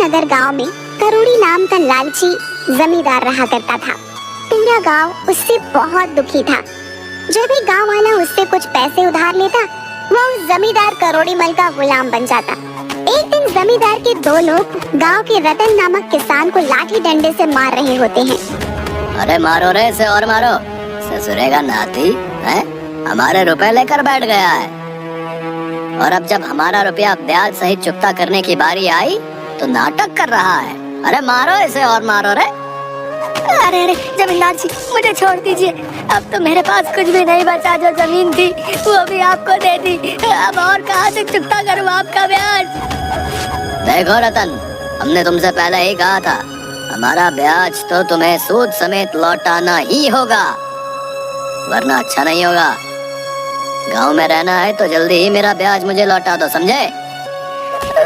नगर गांव में करोड़ी नाम का लालची जमींदार रहा करता था। पूरा गांव उससे बहुत दुखी था। जो भी गांव वाला उससे कुछ पैसे उधार लेता, वो उस जमींदार करोड़ी मल का गुलाम बन जाता। एक दिन जमींदार के दो लोग गांव के रतन नामक किसान को लाठी डंडे से मार रहे होते हैं। अरे मारो रे इसे और मारो, ससुरे का नाती है, हमारे रुपए लेकर बैठ गया है। और अब जब हमारा रुपया ब्याज सहित चुकता करने की बारी आई तो नाटक कर रहा है। अरे मारो इसे और मारो रे। अरे अरे जमींदार जी, मुझे छोड़ दीजिए। अब तो मेरे पास कुछ भी नहीं बचा। जो जमीन थी वो भी आपको दे दी। अब और कहाँ से चुकता करूँ आपका ब्याज? देखो रतन, हमने तुमसे पहले ही कहा था, हमारा ब्याज तो तुम्हें सूद समेत लौटाना ही होगा, वरना अच्छा नहीं होगा। गांव में रहना है तो जल्दी ही मेरा ब्याज मुझे लौटा दो, समझे?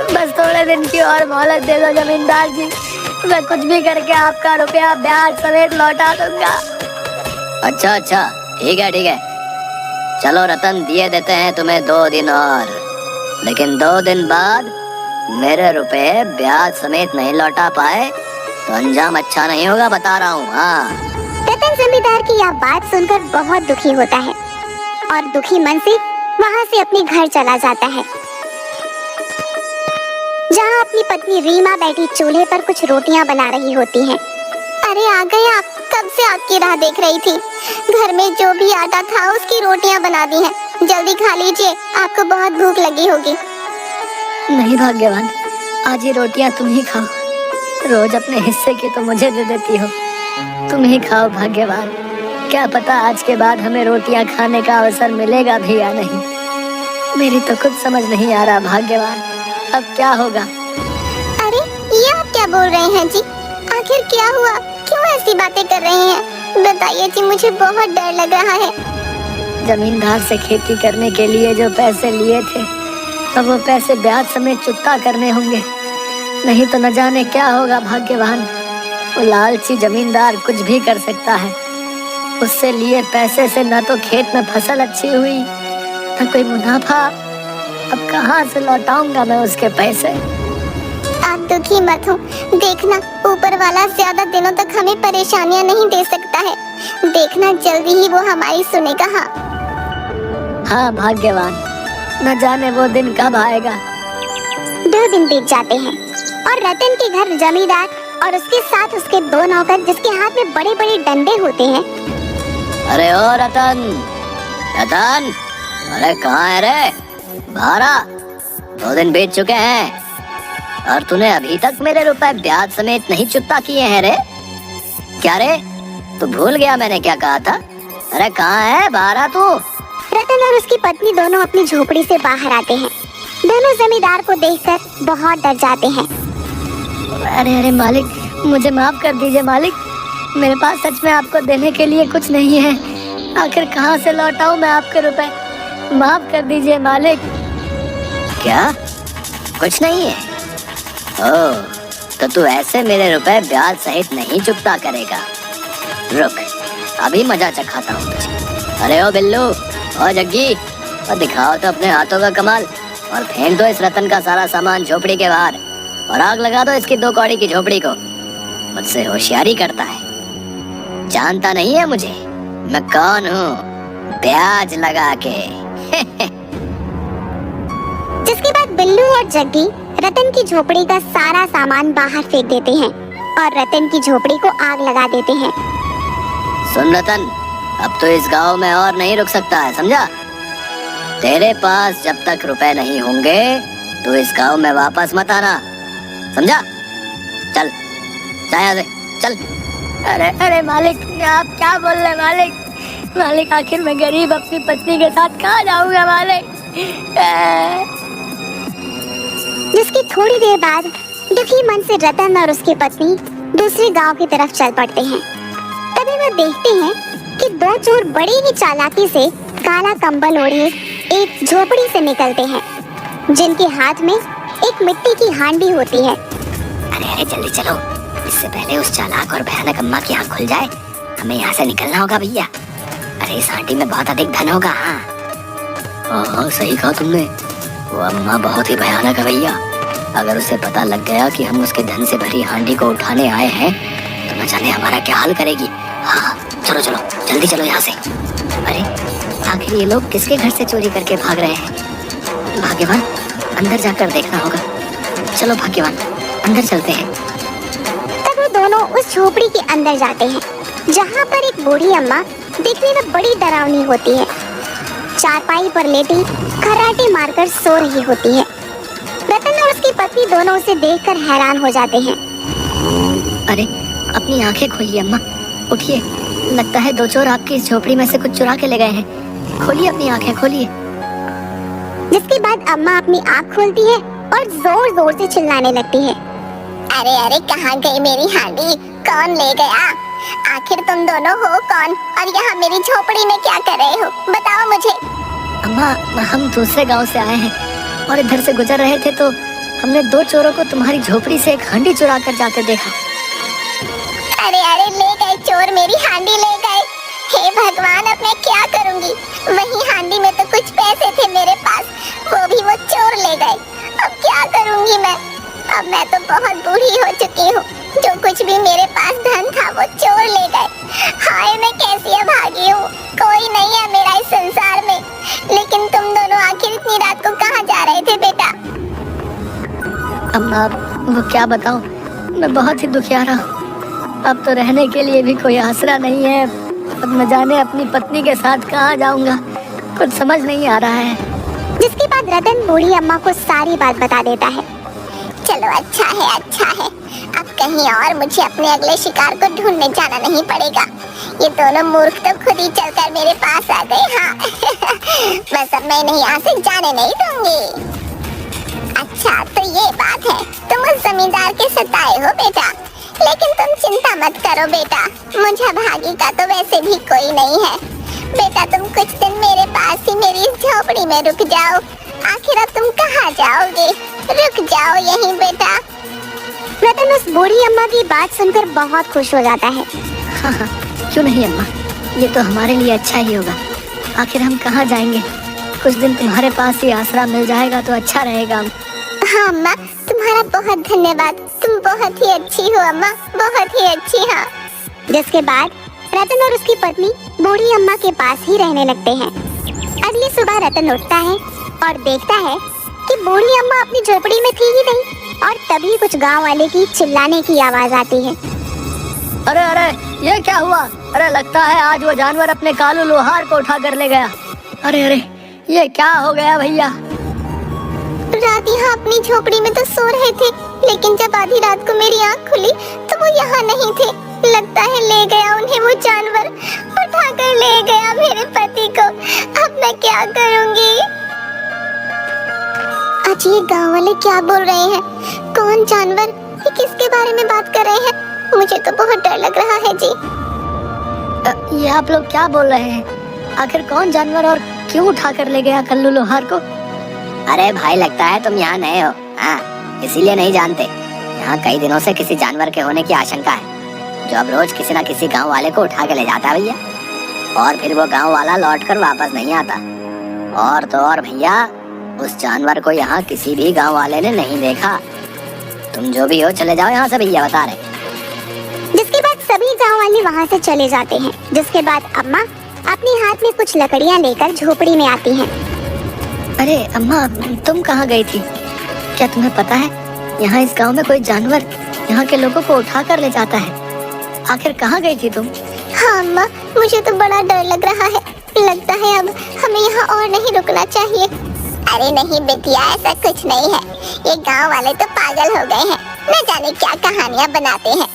बस थोड़े दिन की और मोहलत दे दो जमींदार जी, मैं कुछ भी करके आपका रुपया ब्याज समेत लौटा दूंगा। अच्छा अच्छा, ठीक है ठीक है। चलो रतन, दिए देते हैं तुम्हें 2 दिन और, लेकिन 2 दिन बाद मेरे रुपए ब्याज समेत नहीं लौटा पाए तो अंजाम अच्छा नहीं होगा, बता रहा हूँ। हाँ। रतन जमींदार की यह बात सुनकर बहुत दुखी होता है और दुखी मन से वहाँ से अपने घर चला जाता है, जहाँ अपनी पत्नी रीमा बैठी चूल्हे पर कुछ रोटियां बना रही होती हैं। अरे आ गए आप, कब से आपकी राह देख रही थी। घर में जो भी आटा था उसकी रोटियां बना दी हैं, जल्दी खा लीजिए, आपको बहुत भूख लगी होगी। नहीं भाग्यवान, आज ये रोटियां तुम ही खाओ। रोज अपने हिस्से की तो मुझे दे देती हो, तुम ही खाओ भाग्यवान। क्या पता आज के बाद हमें रोटियां खाने का अवसर मिलेगा भी या नहीं। मेरी तो कुछ समझ नहीं आ रहा भाग्यवान, अब क्या होगा? अरे ये आप क्या बोल रहे हैं जी? आखिर क्या हुआ, क्यों ऐसी बातें कर रहे हैं? बताइए जी, मुझे बहुत डर लग रहा है। जमींदार से खेती करने के लिए जो पैसे लिए थे, अब वो पैसे ब्याज समेत चुकता करने होंगे, नहीं तो न जाने क्या होगा भाग्यवान। वो लालची जमींदार कुछ भी कर सकता है। उससे लिए पैसे से न तो खेत में फसल अच्छी हुई, न कोई मुनाफा। अब कहाँ से लौटाऊंगा मैं उसके पैसे? आप दुखी मत हो, देखना ऊपर वाला ज्यादा दिनों तक हमें परेशानियां नहीं दे सकता है। देखना जल्दी ही वो हमारी सुनेगा। हाँ भाग्यवान, न जाने वो दिन कब आएगा। 2 दिन बीत जाते हैं और रतन के घर जमींदार और उसके साथ उसके 2 नौकर, जिसके हाथ में बड़े बड़े डंडे होते हैं। अरे ओ रतन, रतन, अरे कहाँ है रे? बाहर आ, 2 दिन बीत चुके हैं और तूने अभी तक मेरे रुपए ब्याज समेत नहीं चुकता किए हैं रे। क्या रे, तू भूल गया मैंने क्या कहा था? अरे कहाँ है, बाहर आ तू। रतन और उसकी पत्नी दोनों अपनी झोपड़ी से बाहर आते हैं। दोनों जमींदार को देखकर बहुत डर जाते हैं। अरे अरे मालिक, मुझे माफ कर दीजिए मालिक, मेरे पास सच में आपको देने के लिए कुछ नहीं है। आखिर कहाँ से लौटाऊं मैं आपके रुपए? माफ कर दीजिए मालिक। क्या कुछ नहीं है? ओह, तो तू ऐसे मेरे रुपए ब्याज सहित नहीं चुकता करेगा। रुक, अभी मजा चखाता हूँ तुझे। अरे ओ बिल्लू, ओ जग्गी, और दिखाओ तो अपने हाथों का कमाल और फेंक दो इस रतन का सारा सामान झोपड़ी के बाहर और आग लगा दो इसकी 2 कौड़ी की झोपड़ी को। मुझसे होशियारी करता है, जानता नहीं है मुझे मैं कौन हूँ, ब्याज लगा के। जिसके बाद बिल्लू और जग्गी रतन की झोपड़ी का सारा सामान बाहर फेंक देते हैं और रतन की झोपड़ी को आग लगा देते हैं। सुन रतन, अब तो इस गांव में और नहीं रुक सकता है, समझा? तेरे पास जब तक रुपए नहीं होंगे तो इस गांव में वापस मत आना, समझा? चल यहाँ से चल। अरे अरे मालिक, आप क्या बोल रहे मालिक? मालिक, आखिर मैं गरीब अपनी पत्नी के साथ कहाँ जाऊंगा मालिक? जिसकी थोड़ी देर बाद दुखी मन से रतन और उसकी पत्नी दूसरे गांव की तरफ चल पड़ते हैं। तभी वो देखते हैं कि 2 चोर बड़ी ही चालाकी से काला कंबल ओढ़े एक झोपड़ी से निकलते हैं, जिनके हाथ में एक मिट्टी की हांडी होती है। अरे अरे जल्दी चलो, इससे पहले उस चालाक और भयानक अम्मा की आँख खुल जाए। हमें यहाँ से निकलना होगा भैया। अरे इस हांडी में बहुत अधिक धन होगा। हाँ सही कहा तुमने, वो अम्मा बहुत ही भयानक है भैया। अगर उसे पता लग गया कि हम उसके धन से भरी हांडी को उठाने आए हैं तो न जाने हमारा क्या हाल करेगी। हाँ चलो चलो जल्दी चलो यहाँ से। अरे आखिर ये लोग किसके घर से चोरी करके भाग रहे हैं? भाग्यवान अंदर जाकर देखना होगा। चलो भाग्यवान अंदर चलते हैं। तब वो दोनों उस झोपड़ी के अंदर जाते हैं जहाँ पर एक बूढ़ी अम्मा दिखने में बड़ी डरावनी होती है, चारपाई पर लेटी खर्राटे मारकर सो रही होती है। रतन और उसकी पत्नी दोनों उसे देखकर हैरान हो जाते हैं। अरे अपनी आंखें खोलिए अम्मा, उठिए। लगता है दो चोर आपकी इस झोपड़ी में से कुछ चुरा के ले गए हैं। खोलिए अपनी आंखें खोलिए। जिसके बाद अम्मा अपनी आँख खोलती है और जोर जोर से चिल्लाने लगती है। अरे अरे कहाँ गई मेरी हांडी? कौन ले गया? आखिर तुम दोनों हो कौन और यहाँ मेरी झोपड़ी में क्या कर रहे हो? बताओ मुझे। अम्मा हम दूसरे गांव से आए हैं और इधर से गुजर रहे थे तो हमने दो चोरों को तुम्हारी झोपड़ी से एक हांडी चुरा कर जाते देखा। अरे अरे ले गए चोर, मेरी हांडी ले गए। हे भगवान अब मैं क्या करूँगी? वही हांडी में तो कुछ पैसे थे मेरे पास, वो भी वो चोर ले गए। अब क्या करूँगी मैं? अब मैं तो बहुत बूढ़ी हो चुकी हूँ। जो कुछ भी मेरे पास धन था वो चोर ले गए। हाय मैं कैसी अभागी हूँ, कोई नहीं है मेरा इस संसार में। लेकिन तुम दोनों आखिर इतनी रात को कहाँ जा रहे थे बेटा? अम्मा वो क्या बताऊं, मैं बहुत ही दुखियारा हूँ। अब तो रहने के लिए भी कोई आसरा नहीं है। अब न जाने अपनी पत्नी के साथ कहाँ जाऊंगा, कुछ समझ नहीं आ रहा है। जिसके बाद रतन बूढ़ी अम्मा को सारी बात बता देता है। चलो अच्छा है। अब कहीं और मुझे अपने अगले शिकार को ढूंढने जाना नहीं पड़ेगा। ये दोनों मूर्ख तो खुद ही चलकर मेरे पास आ गए। हाँ बस अब मैं नहीं यहाँ से जाने नहीं दूंगी। अच्छा तो ये बात है, तुम उस जमींदार के सताए हो बेटा। लेकिन तुम चिंता मत करो बेटा, मुझे भागी का तो वैसे भी कोई नहीं है। बेटा तुम कुछ दिन मेरे पास ही मेरी इस झोपड़ी में रुक जाओ। आखिर अब तुम कहाँ जाओगे? रुक जाओ यहीं बेटा। रतन उस बूढ़ी अम्मा की बात सुनकर बहुत खुश हो जाता है। हाँ क्यों नहीं अम्मा, ये तो हमारे लिए अच्छा ही होगा। आखिर हम कहाँ जाएंगे? कुछ दिन तुम्हारे पास ही आसरा मिल जाएगा तो अच्छा रहेगा। हाँ अम्मा तुम्हारा बहुत धन्यवाद, तुम बहुत ही अच्छी हो अम्मा, बहुत ही अच्छी। हाँ जिसके बाद रतन और उसकी पत्नी बूढ़ी अम्मा के पास ही रहने लगते हैं। अगली सुबह रतन उठता है और देखता है कि बूढ़ी अम्मा अपनी झोपड़ी में थी ही नहीं और तभी कुछ गांव वाले की चिल्लाने की आवाज आती है। अरे अरे ये क्या हुआ? अरे लगता है आज वो जानवर अपने कालू लोहार को उठा कर ले गया। अरे अरे ये क्या हो गया भैया? रात यहाँ अपनी झोपड़ी में तो सो रहे थे, लेकिन जब आधी रात को मेरी आँख खुली तो वो यहाँ नहीं थे। लगता है ले गया उन्हें वो जानवर, उठा कर ले गया मेरे पति को। अब मैं क्या करूँगी? आज ये गाँव वाले क्या बोल रहे हैं? कौन जानवर? ये किसके बारे में बात कर रहे हैं? मुझे तो बहुत डर लग रहा है जी। ये आप लोग क्या बोल रहे हैं? आखिर कौन जानवर और क्यों उठा कर ले गया कल्लू लोहार को? अरे भाई लगता है तुम यहाँ नए हो, हाँ इसीलिए नहीं जानते। यहाँ कई दिनों से किसी जानवर के होने की आशंका है जो अब रोज किसी न किसी गांव वाले को उठा के ले जाता है भैया, और फिर वो गांव वाला लौटकर वापस नहीं आता। और तो और भैया उस जानवर को यहाँ किसी भी गांव वाले ने नहीं देखा। तुम जो भी हो चले जाओ यहाँ से भैया, बता रहे। जिसके बाद सभी गांव वाले वहाँ से चले जाते हैं। जिसके बाद अम्मा अपने हाथ में कुछ लकड़ियाँ लेकर झोपड़ी में आती हैं। अरे अम्मा तुम कहाँ गई थी? क्या तुम्हें पता है यहाँ इस गांव में कोई जानवर यहाँ के लोगों को उठा कर ले जाता है? आखिर कहाँ गई थी तुम? हाँ अम्मा मुझे तो बड़ा डर लग रहा है। लगता है अब हमें यहाँ और नहीं रुकना चाहिए। अरे नहीं बेटिया ऐसा कुछ नहीं है। ये गांव वाले तो पागल हो गए हैं, न जाने क्या कहानियाँ बनाते हैं।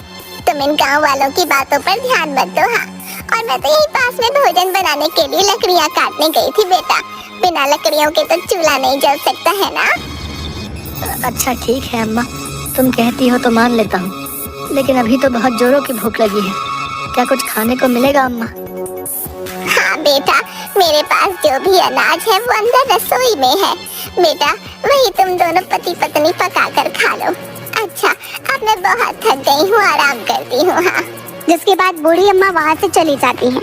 तुम इन गांव वालों की बातों पर ध्यान मत दो। हाँ और मैं तो यही पास में भोजन बनाने के लिए लकड़ियाँ काटने गई थी बेटा। बिना लकड़ियों के तो चूल्हा नहीं जल सकता है ना। अच्छा ठीक है अम्मा, तुम कहती हो तो मान लेता हूँ, लेकिन अभी तो बहुत जोरों की भूख लगी है। क्या कुछ खाने को मिलेगा अम्मा? हाँ बेटा मेरे पास जो भी अनाज है वो अंदर रसोई में है बेटा, वही तुम दोनों पति पत्नी पका कर खा लो। अच्छा अब मैं बहुत थक गई हूँ, आराम करती हूँ। हाँ जिसके बाद बूढ़ी अम्मा वहाँ से चली जाती हैं।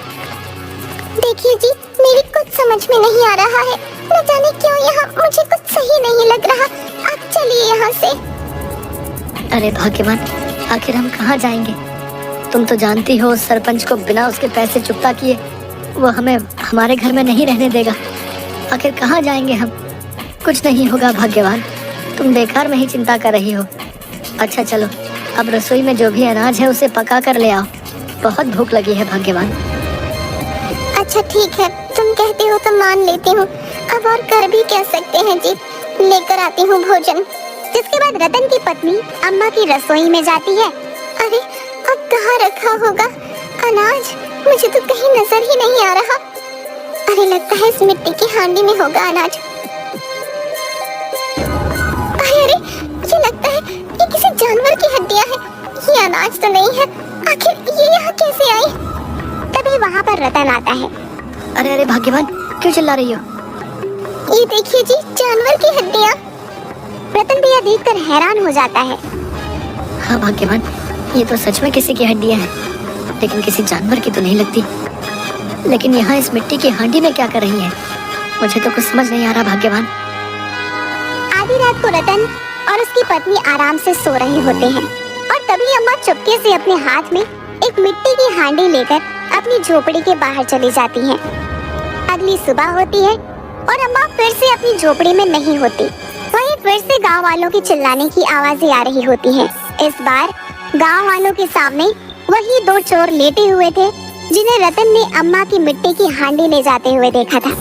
देखिए जी मेरी कुछ समझ में नहीं आ रहा है, न जाने क्यों यहाँ मुझे कुछ सही नहीं लग रहा। आप चलिए यहाँ से। अरे भाग्यवान, आखिर हम कहाँ जाएंगे? तुम तो जानती हो उस सरपंच को बिना उसके पैसे चुकता किए वो हमें हमारे घर में नहीं रहने देगा। आखिर कहाँ जाएंगे हम? कुछ नहीं होगा भाग्यवान, तुम बेकार में ही चिंता कर रही हो। अच्छा चलो, अब रसोई में जो भी अनाज है उसे पका कर ले आओ, बहुत भूख लगी है भाग्यवान। अच्छा ठीक है, तुम कहते हो तो मान लेती हूँ। अब और कर भी क्या सकते हैं जी, लेकर आती हूँ भोजन। जिसके बाद रतन की पत्नी अम्मा की रसोई में जाती है। अरे अब कहाँ रखा होगा अनाज? मुझे तो कहीं नजर ही नहीं आ रहा। अरे लगता है इस मिट्टी की हांडी में होगा अनाज। अरे ये लगता है ये किसी जानवर की हड्डियां हैं। ये अनाज तो नहीं है, आखिर ये यहाँ कैसे आई? तभी वहाँ पर रतन आता है। अरे अरे भाग्यवान, क्यों चिल्ला रही हो? ये देखिए जी, जानवर की हड्डियां। रतन भैया देखकर हैरान हो जाता है। हाँ भाग्यवान, ये तो सच में किसी की हड्डियां हैं, लेकिन किसी जानवर की तो नहीं लगती। लेकिन यहाँ इस मिट्टी की हांडी में क्या कर रही है? मुझे तो कुछ समझ नहीं आ रहा भाग्यवान। आधी रात को रतन और उसकी पत्नी आराम से सो रहे होते हैं और तभी अम्मा चुपके से अपने हाथ में एक मिट्टी की हांडी लेकर अपनी झोपड़ी के बाहर चली जाती हैं। अगली सुबह होती है और अम्मा फिर से अपनी झोपड़ी में नहीं होती। वहीं फिर से गांव वालों की चिल्लाने की आवाजें आ रही होती हैं। इस बार गांव वालों के सामने वही दो चोर लेटे हुए थे जिन्हें रतन ने अम्मा की मिट्टी की हांडी ले जाते हुए देखा था।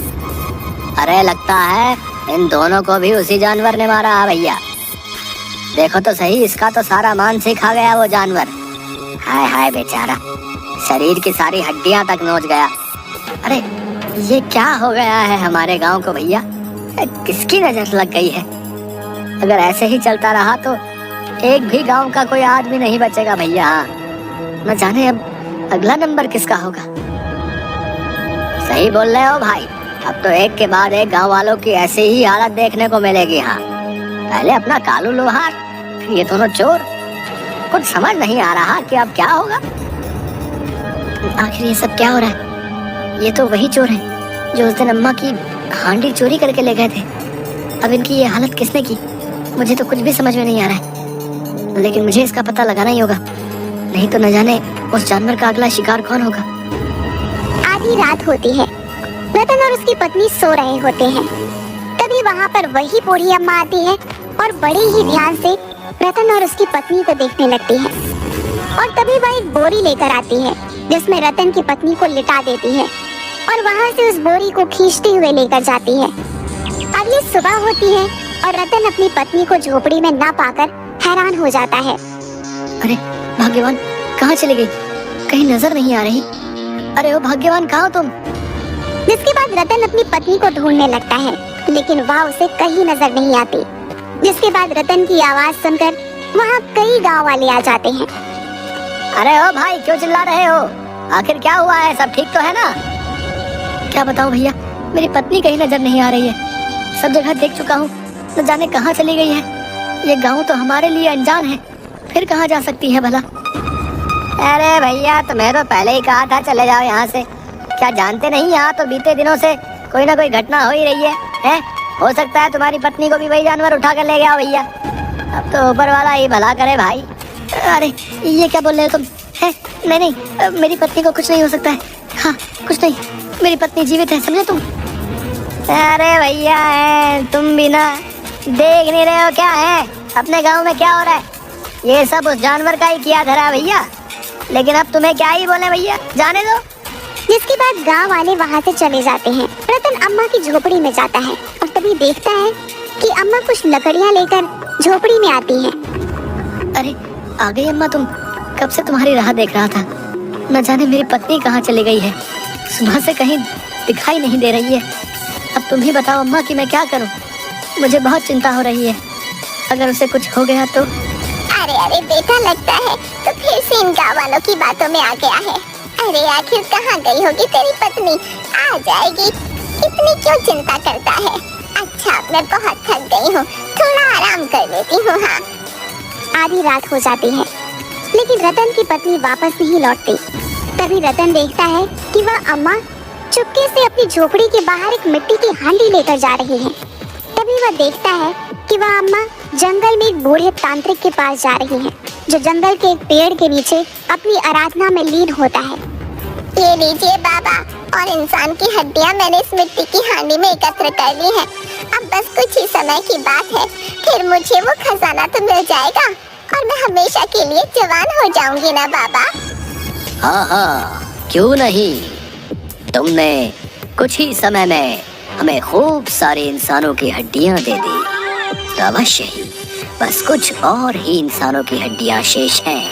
अरे लगता है इन दोनों को भी उसी जानवर ने मारा है भैया। देखो तो सही, इसका तो सारा मांस ही खा गया वो जानवर। हाय हाय बेचारा, शरीर की सारी हड्डियां तक नोच गया। अरे ये क्या हो गया है हमारे गांव को भैया? किसकी नजर लग गई है? अगर ऐसे ही चलता रहा तो एक भी गांव का कोई आदमी नहीं बचेगा भैया। न जाने अब अगला नंबर किसका होगा। सही बोल रहे हो भाई, अब तो एक के बाद एक गांव वालों की ऐसी ही हालत देखने को मिलेगी। हाँ, पहले अपना कालू लोहार, फिर ये दोनों चोर। कुछ समझ नहीं आ रहा कि अब क्या होगा। आखिर ये सब क्या हो रहा है? ये तो वही चोर हैं जो उस दिन अम्मा की हांडी चोरी करके ले गए थे। अब इनकी ये हालत किसने की? मुझे तो कुछ भी समझ में नहीं आ रहा है, लेकिन मुझे इसका पता लगाना ही होगा, नहीं तो न जाने उस जानवर का अगला शिकार कौन होगा। आधी रात होती है, रतन और उसकी पत्नी सो रहे होते हैं। तभी वहाँ पर वही बूढ़ी अम्मा आती है और बड़े ही ध्यान से रतन और उसकी पत्नी को देखने लगती है। और तभी वह एक बोरी लेकर आती है जिसमें रतन की पत्नी को लिटा देती है और वहाँ से उस बोरी को खींचते हुए लेकर जाती है। अगली सुबह होती है और रतन अपनी पत्नी को झोपड़ी में ना पाकर हैरान हो जाता है। अरे भाग्यवान, कहाँ चली गई? कहीं नजर नहीं आ रही। अरे ओ भाग्यवान, कहाँ हो तुम? जिसके बाद रतन अपनी पत्नी को ढूंढने लगता है, लेकिन वह उसे कहीं नजर नहीं आती। जिसके बाद रतन की आवाज सुनकर वहाँ कई गांव वाले आ जाते हैं। अरे ओ भाई, क्यों चिल्ला रहे हो? आखिर क्या हुआ है? सब ठीक तो है ना? क्या बताऊं भैया, मेरी पत्नी कहीं नजर नहीं आ रही है। सब जगह देख चुका हूँ, न जाने कहाँ चली गई है। ये गांव तो हमारे लिए अनजान है, फिर कहाँ जा सकती है भला? अरे भैया, तुम्हें तो पहले ही कहा था चले जाओ यहाँ से। क्या जानते नहीं, यहाँ तो बीते दिनों से कोई ना कोई घटना हो ही रही है? हो सकता है तुम्हारी पत्नी को भी वही जानवर उठा कर ले गया हो भैया। अब तो ऊपर वाला ही भला करे भाई। अरे ये क्या बोल रहे हो तुम? है? नहीं नहीं, मेरी पत्नी को कुछ नहीं हो सकता है। हाँ, कुछ नहीं, मेरी पत्नी जीवित है, समझे तुम? अरे भैया, तुम भी ना देख नहीं रहे हो क्या है अपने गांव में क्या हो रहा है? ये सब उस जानवर का ही किया धरा भैया। लेकिन अब तुम्हें क्या ही बोले भैया, जाने दो। जिसके बाद गांव वाले वहाँ से चले जाते हैं। रतन अम्मा की झोपड़ी में जाता है और तभी देखता है कि अम्मा कुछ लकड़ियाँ लेकर झोपड़ी में आती हैं। अरे आ गई अम्मा, तुम? कब से तुम्हारी राह देख रहा था। न जाने मेरी पत्नी कहाँ चली गई है, सुबह से कहीं दिखाई नहीं दे रही है। अब तुम ही बताओ अम्मा कि मैं क्या करूं? मुझे बहुत चिंता हो रही है, अगर उसे कुछ हो गया तो। अरे अरे बेटा, लगता है तो फिर से इन गाँव वालों की बातों में आ गया है। अरे आखिर कहाँ गई होगी तेरी पत्नी? आ जाएगी, इतनी क्यों चिंता करता है? अच्छा, मैं बहुत थक गई हूँ, थोड़ा आराम कर लेती हूँ। हाँ। आधी रात हो जाती है, लेकिन रतन की पत्नी वापस नहीं लौटती। तभी रतन देखता है कि वह अम्मा चुपके से अपनी झोपड़ी के बाहर एक मिट्टी की हांडी लेकर जा रही है। तभी वह देखता है कि वह अम्मा जंगल में एक बूढ़े तांत्रिक के पास जा रही हैं, जो जंगल के एक पेड़ के नीचे अपनी आराधना में लीन होता है। ये लीजिए बाबा, और इंसान की हड्डियां मैंने इस मिट्टी की हांडी में एकत्र कर ली हैं। अब बस कुछ ही समय की बात है, फिर मुझे वो खजाना तो मिल जाएगा और मैं हमेशा के लिए जवान हो जाऊंगी ना बाबा। हाँ हाँ, क्यों नहीं। तुमने कुछ ही समय में हमें खूब सारे इंसानों की हड्डियां दे दी, तो अवश्य ही बस कुछ और ही इंसानों की हड्डियां शेष हैं।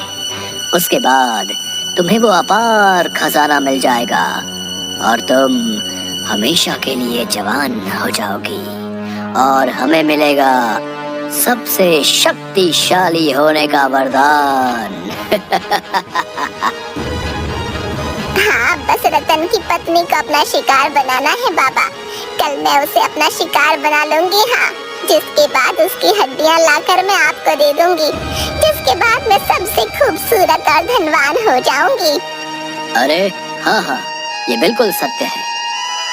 उसके बाद तुम्हें वो अपार खजाना मिल जाएगा और तुम हमेशा के लिए जवान हो जाओगी और हमें मिलेगा सबसे शक्तिशाली होने का वरदान। हाँ, बस रतन की पत्नी को अपना शिकार बनाना है बाबा। कल मैं उसे अपना शिकार बना लूंगी। हाँ, जिसके बाद उसकी हड्डियां लाकर मैं आपको दे दूंगी, जिसके बाद मैं सबसे खूबसूरत और धनवान हो जाऊंगी। अरे हाँ हाँ, ये बिल्कुल सत्य है।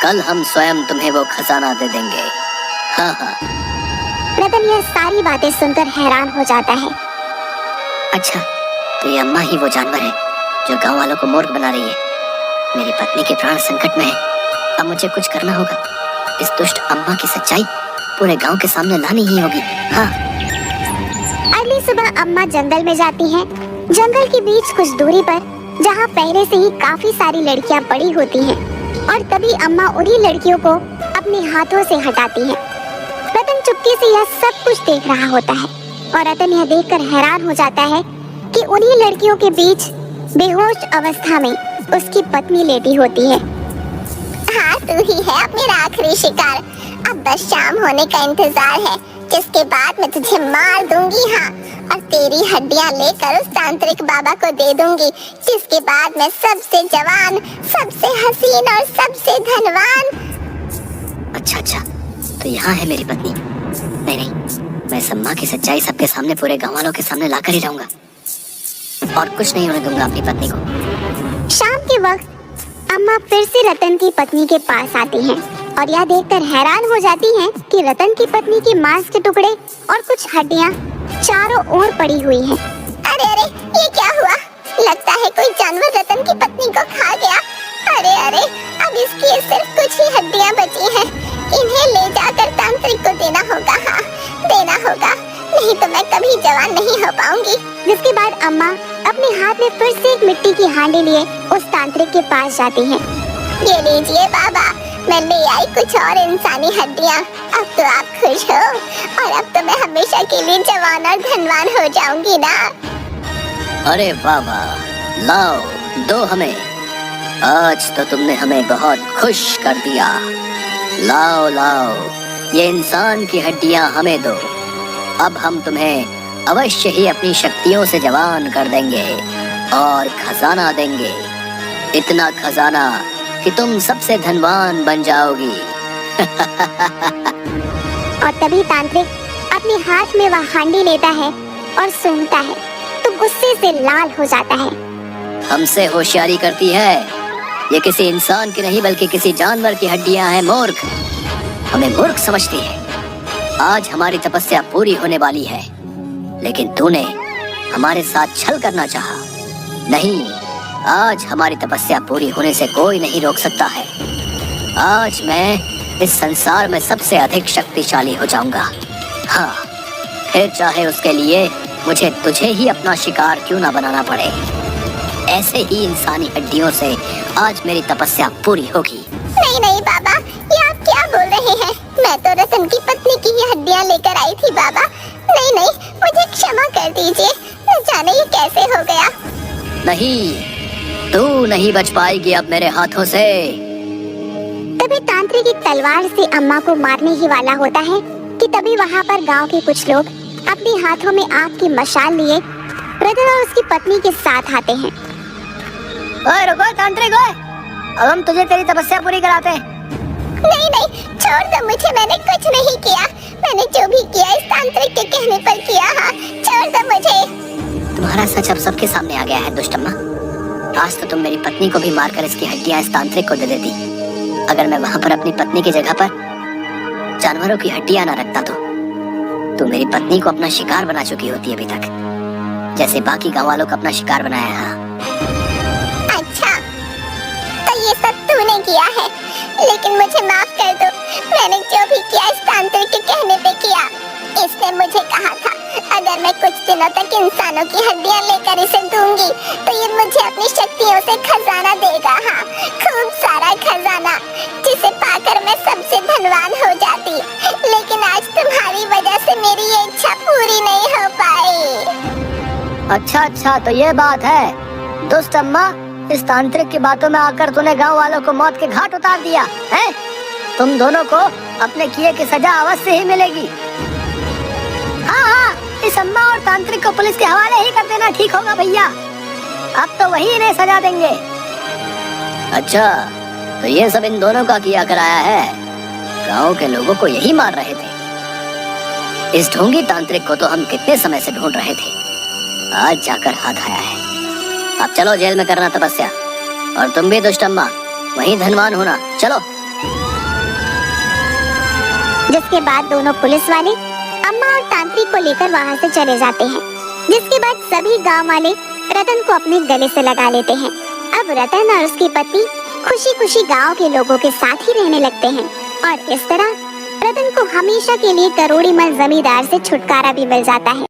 कल हम स्वयं तुम्हें वो खजाना दे देंगे। हाँ हाँ। रतन यह सारी बातें सुनकर हैरान हो जाता है। अच्छा, तो ये अम्मा ही वो जानवर है जो गांव वालों को मूर्ख बना रही है। मेरी पत्नी के प्राण संकट में है, अब मुझे कुछ करना होगा। इस दुष्ट अम्मा की सच्चाई पूरे गांव के सामने लानी ही होगी। हाँ। अगली सुबह अम्मा जंगल में जाती हैं। जंगल के बीच कुछ दूरी पर, जहाँ पहले से ही काफी सारी लड़कियाँ पड़ी होती हैं, और तभी अम्मा उन्हीं लड़कियों को अपने हाथों से हटाती है। रतन चुपके से यह सब कुछ देख रहा होता है और रतन यह देखकर हैरान हो जाता है कि उन्हीं लड़कियों के बीच बेहोश अवस्था में उसकी पत्नी लेटी होती है। हाँ, तू ही है अब मेरा आखिरी शिकार। अब बस शाम होने का इंतजार है, जिसके बाद मैं तुझे मार दूंगी। हाँ, और तेरी हड्डियां लेकर उस तांत्रिक बाबा को दे दूंगी, जिसके बाद मैं सबसे जवान, सबसे हसीन और सबसे धनवान। अच्छा अच्छा, तो यहाँ है मेरी पत्नी। नहीं नहीं, मैं इस अम्मा की सच्चाई सबके सामने, पूरे गांव वालों के सामने लाकर ही रहूंगा और कुछ नहीं होने दूंगा अपनी पत्नी को। शाम के वक्त अम्मा फिर से रतन की पत्नी के पास आती हैं और यह देखकर हैरान हो जाती हैं कि रतन की पत्नी के मांस के टुकड़े और कुछ हड्डियां चारों ओर पड़ी हुई हैं। अरे अरे, ये क्या हुआ? लगता है कोई जानवर रतन की पत्नी को खा गया। अरे अरे, अब इसकी सिर्फ कुछ ही हड्डियां बची हैं। इन्हें ले जाकर तांत्रिक को देना होगा। हाँ, देना होगा, नहीं तो मैं कभी जवान नहीं हो पाऊंगी। जिसके बाद अम्मा अपने हाथ में फिर से एक मिट्टी की हांडी लिए उस तांत्रिक के पास जाती हैं। ये लीजिए बाबा, मैं ले आई कुछ और इंसानी हड्डियाँ। अब तो आप खुश हो और अब तो मैं हमेशा के लिए जवान और धनवान हो जाऊंगी ना। अरे वाह वाह, लाओ दो हमें। आज तो तुमने हमें बहुत खुश कर दिया। लाओ लाओ, ये इंसान की हड्डियां हमें दो। अब हम तुम्हें अवश्य ही अपनी शक्तियों से जवान कर देंगे और खजाना देंगे, इतना खजाना कि तुम सबसे धनवान बन जाओगी। और तभी तांत्रिक अपने हाथ में वह हांडी लेता है और सूंघता है तो गुस्से से लाल हो जाता है। हमसे होशियारी करती है? ये किसी इंसान की नहीं बल्कि किसी जानवर की हड्डियां हैं। मूर्ख, हमें मूर्ख समझती है। आज हमारी तपस्या पूरी होने वाली है, लेकिन तूने हमारे साथ छल करना चाहा। नहीं, आज हमारी तपस्या पूरी होने से कोई नहीं रोक सकता है। आज मैं इस संसार में सबसे अधिक शक्तिशाली हो जाऊंगा। हाँ, फिर चाहे उसके लिए मुझे तुझे ही अपना शिकार क्यों ना बनाना पड़े। ऐसे ही इंसानी हड्डियों से आज मेरी तपस्या पूरी होगी। नहीं नहीं बाबा, ये आप क्या बोल रहे हैं? मैं तो रतन की पत्नी की ही हड्डियाँ लेकर आई थी बाबा। नहीं नहीं, मुझे क्षमा कर दीजिए, न जाने ये कैसे हो गया। नहीं, तू नहीं बच पाएगी अब मेरे हाथों से। तभी तांत्रिक एक तलवार से अम्मा को मारने ही वाला होता है कि तभी वहाँ पर गांव के कुछ लोग अपने हाथों में आग की मशाल लिए रतन और उसकी पत्नी के साथ आते हैं। ओए रुको तांत्रिक, ओए, अब हम तुझे तेरी तपस्या पूरी कराते हैं। नहीं नहीं, छोड़ दो मुझे, मैंने कुछ नहीं किया। मैंने जो भी किया इस तांत्रिक के कहने पर किया। हाँ, छोड़ दो मुझे। तुम्हारा सच अब सबके सामने आ गया है दुष्ट अम्मा। आज तो तुम मेरी पत्नी को भी मारकर इसकी हड्डियां इस तांत्रिक को दे देती। अगर मैं वहाँ पर अपनी पत्नी की जगह पर जानवरों की हड्डियां ना रखता तो तू मेरी पत्नी को अपना शिकार बना चुकी होती है अभी तक, जैसे बाकी गांव वालों को अपना शिकार बनाया है। अच्छा, तो ये सब तूने किया है, लेकिन मुझे माफ कर दो। मैंने जो भी किया इस तांत्रिक के कहने पे किया। इसने मुझे कहा था अगर मैं कुछ दिनों तक इंसानों की हड्डियां लेकर इसे दूंगी तो ये मुझे अपनी शक्तियों से खजाना देगा। हाँ, खूब सारा खजाना, जिसे पाकर मैं सबसे धनवान हो जाती। लेकिन आज तुम्हारी वजह से मेरी ये इच्छा पूरी नहीं हो पाई। अच्छा, तो ये बात है। दुष्ट अम्मा, इस तांत्रिक की बातों में आकर तूने गांव वालों को मौत के घाट उतार दिया है। तुम दोनों को अपने किए की सजा अवश्य ही मिलेगी। हाँ, इस अम्मा और तांत्रिक को पुलिस के हवाले ही कर देना ठीक होगा भैया। अब तो वही इन्हें सजा देंगे। अच्छा, तो ये सब इन दोनों का किया कराया है। गांव के लोगों को यही मार रहे थे। इस ढोंगी तांत्रिक को तो हम कितने समय से ढूंढ रहे थे, आज जाकर हाथ आया है। अब चलो जेल में करना तपस्या, और तुम भी दुष्ट अम्मा वहीं धनवान होना। चलो। जिसके बाद दोनों पुलिस वाले अम्मा और तांत्रिक को लेकर वहाँ से चले जाते हैं। जिसके बाद सभी गांव वाले रतन को अपने गले से लगा लेते हैं। अब रतन और उसकी पत्नी खुशी खुशी गांव के लोगों के साथ ही रहने लगते हैं, और इस तरह रतन को हमेशा के लिए करोड़ीमल जमींदार से छुटकारा भी मिल जाता है।